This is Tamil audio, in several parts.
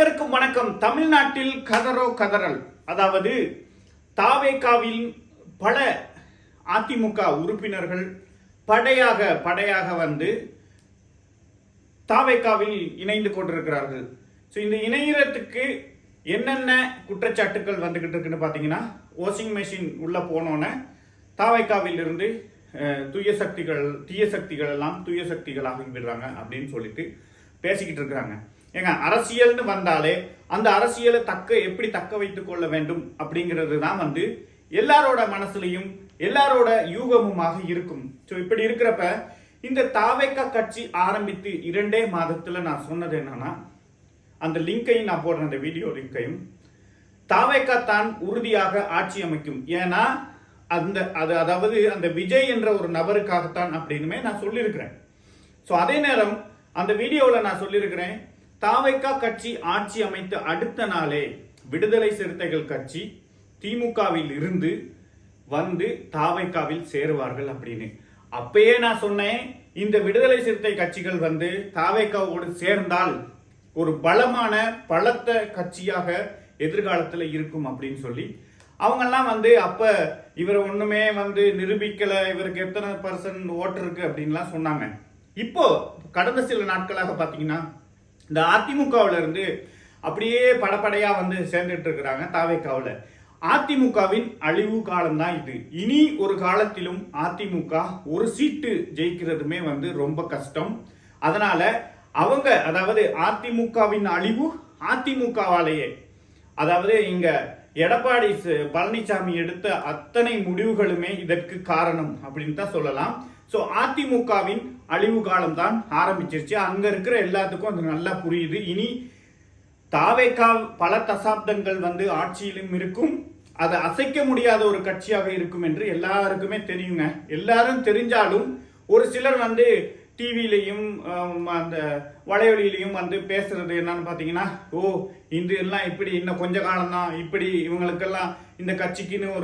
அனைவருக்கும் வணக்கம். தமிழ்நாட்டில் கதரோ கதறல். அதாவது தாவேகாவில் பல அதிமுக உறுப்பினர்கள் படையாக வந்து தாவேகாவில் இணைந்து கொண்டிருக்கிறார்கள். இந்த இணையத்துக்கு என்னென்ன குற்றச்சாட்டுகள் வந்துகிட்டு இருக்குன்னு பார்த்தீங்கன்னா, வாஷிங் மெஷின் உள்ள போனோன்னே தாவேகாவில் இருந்து தீய சக்திகள் எல்லாம் தூய சக்திகளாக விடுறாங்க அப்படின்னு சொல்லிட்டு பேசிக்கிட்டு இருக்கிறாங்க. ஏங்க, அரசியல்னு வந்தாலே அந்த அரசியலை எப்படி தக்க வைத்துக் கொள்ள வேண்டும் அப்படிங்கிறது தான் வந்து எல்லாரோட மனசுலையும் எல்லாரோட யூகமுமாக இருக்கும். ஸோ இப்படி இருக்கிறப்ப இந்த தாவேகா கட்சி ஆரம்பித்து 2 மாதத்துல நான் சொன்னது என்னன்னா, அந்த லிங்கையும் நான் போடுறேன், அந்த வீடியோ லிங்கையும், தாவேகா தான் உறுதியாக ஆட்சி அமைக்கும். ஏன்னா அதாவது அந்த விஜய் என்ற ஒரு நபருக்காகத்தான் அப்படின்னுமே நான் சொல்லியிருக்கிறேன். ஸோ அதே நேரம் அந்த வீடியோவில் நான் சொல்லியிருக்கிறேன், தாவேகா கட்சி ஆட்சி அமைத்த அடுத்த நாளே விடுதலை சிறுத்தைகள் கட்சி திமுகவில் இருந்து வந்து தாவேகாவில் சேருவார்கள் அப்படின்னு. அப்பயே நான் சொன்னேன், இந்த விடுதலை சிறுத்தை கட்சிகள் வந்து தாவேகாவோடு சேர்ந்தால் ஒரு பலத்த கட்சியாக எதிர்காலத்தில் இருக்கும் அப்படின்னு சொல்லி அவங்கெல்லாம் வந்து அப்ப இவர் ஒண்ணுமே வந்து நிரூபிக்கல, இவருக்கு எத்தனை % ஓட்டு இருக்கு அப்படின்லாம் சொன்னாங்க. இப்போ கடந்த சில நாட்களாக பாத்தீங்கன்னா இந்த அதிமுகவுல இருந்து அப்படியே படப்படையா வந்து சேர்ந்துட்டு இருக்கிறாங்க தாவேகாவில். அதிமுகவின் அழிவு காலம் தான் இது. இனி ஒரு காலத்திலும் அதிமுக ஒரு சீட்டு ஜெயிக்கிறதுமே வந்து ரொம்ப கஷ்டம். அதனால அவங்க, அதாவது அதிமுகவின் அழிவு அதிமுகவாலேயே, அதாவது இங்க எடப்பாடி பழனிசாமி எடுத்த அத்தனை முடிவுகளுமே இதற்கு காரணம் அப்படின்னு தான் சொல்லலாம். ஸோ அதிமுகவின் அழிவு காலம் தான் ஆரம்பிச்சிருச்சு. அங்க இருக்கிற எல்லாத்துக்கும் அது நல்லா புரியுது. இனி தாவேகா பல தசாப்தங்கள் வந்து ஆட்சியிலும் இருக்கும், அதை அசைக்க முடியாத ஒரு கட்சியாக இருக்கும் என்று எல்லாருக்குமே தெரியுங்க. எல்லாரும் தெரிஞ்சாலும் ஒரு சிலர் வந்து டிவிலையும் அந்த வலையொலியிலையும் வந்து பேசுறது என்னன்னு பார்த்தீங்கன்னா, இந்த எல்லாம் இப்படி இன்னும் கொஞ்ச காலம் தான், இப்படி இவங்களுக்கெல்லாம் இந்த கட்சிக்குன்னு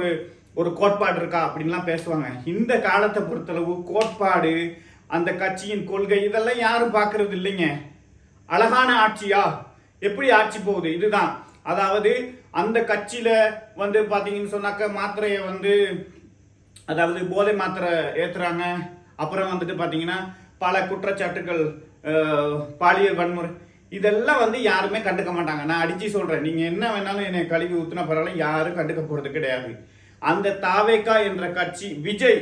ஒரு கோட்பாடு இருக்கா அப்படின்லாம் பேசுவாங்க. இந்த காலத்தை பொறுத்தளவு கோட்பாடு, அந்த கட்சியின் கொள்கை இதெல்லாம் யாரும் பார்க்கறது இல்லைங்க. அழகான ஆட்சியா, எப்படி ஆட்சி போகுது இதுதான். அதாவது அந்த கட்சியில வந்து பாத்தீங்கன்னு சொன்னாக்க மாத்திரையை வந்து, அதாவது போதை மாத்திரை ஏத்துறாங்க. அப்புறம் வந்துட்டு பாத்தீங்கன்னா பல குற்றச்சாட்டுகள், பாலியல் வன்முறை, இதெல்லாம் வந்து யாருமே கண்டுக்க மாட்டாங்க. நான் அடிச்சு சொல்றேன், நீங்க என்ன வேணாலும் என்னை கழுவி ஊத்துனா பரவாயில்ல, யாரும் கண்டுக்க போறது கிடையாது. அந்த தாவேகா என்ற கட்சி, விஜய்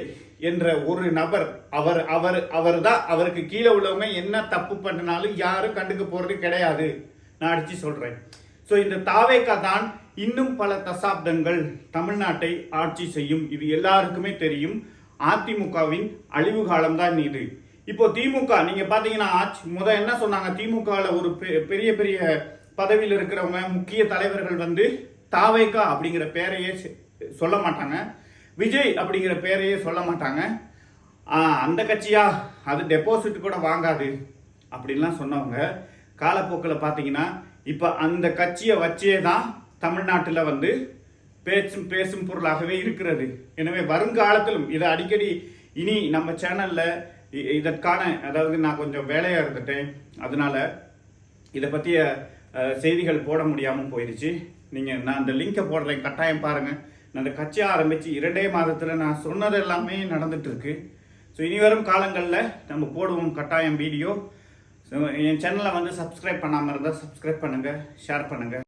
என்ற ஒரு நபர், அவர் தான், அவருக்கு கீழே உள்ளவங்க என்ன தப்பு பண்ணினாலும் யாரும் கண்டுக்க போறது கிடையாது. நான் அடிச்சு சொல்றேன். ஸோ இந்த தாவேகா தான் இன்னும் பல தசாப்தங்கள் தமிழ்நாட்டை ஆட்சி செய்யும். இது எல்லாருக்குமே தெரியும். அதிமுகவின் அழிவு காலம் தான் இது. இப்போ திமுக நீங்க பாத்தீங்கன்னா, என்ன சொன்னாங்க, திமுகவில் ஒரு பெரிய பெரிய பதவியில் இருக்கிறவங்க, முக்கிய தலைவர்கள் வந்து தாவேகா அப்படிங்கிற பேரையே சொல்ல மாட்டாங்க, விஜய் அப்படிங்கிற பேரையே சொல்ல மாட்டாங்க. அந்த கட்சியா, அது டெபாசிட் கூட வாங்காது அப்படின்லாம் சொன்னவங்க காலப்போக்கில் பார்த்தீங்கன்னா இப்போ அந்த கட்சியை வச்சே தான் தமிழ்நாட்டில் வந்து பேசும் பொருளாகவே இருக்கிறது. எனவே வருங்காலத்திலும் இதை அடிக்கடி இனி நம்ம சேனலில் இதற்கான, அதாவது நான் கொஞ்சம் வேலையாக இருந்துட்டேன், அதனால இதை பற்றிய செய்திகள் போட முடியாமல் போயிடுச்சு. நான் அந்த லிங்கை போடுறேன், கட்டாயம் பாருங்கள். நான் அந்த கட்சியை ஆரம்பித்து 2 மாதத்தில் நான் சொன்னது எல்லாமே நடந்துட்டு இருக்கு. ஸோ இனி வரும் காலங்களில் நம்ம போடுவோம் கட்டாயம் வீடியோ. என் சேனலை வந்து சப்ஸ்கிரைப் பண்ணாமல் இருந்தால் சப்ஸ்கிரைப் பண்ணுங்கள், ஷேர் பண்ணுங்கள்.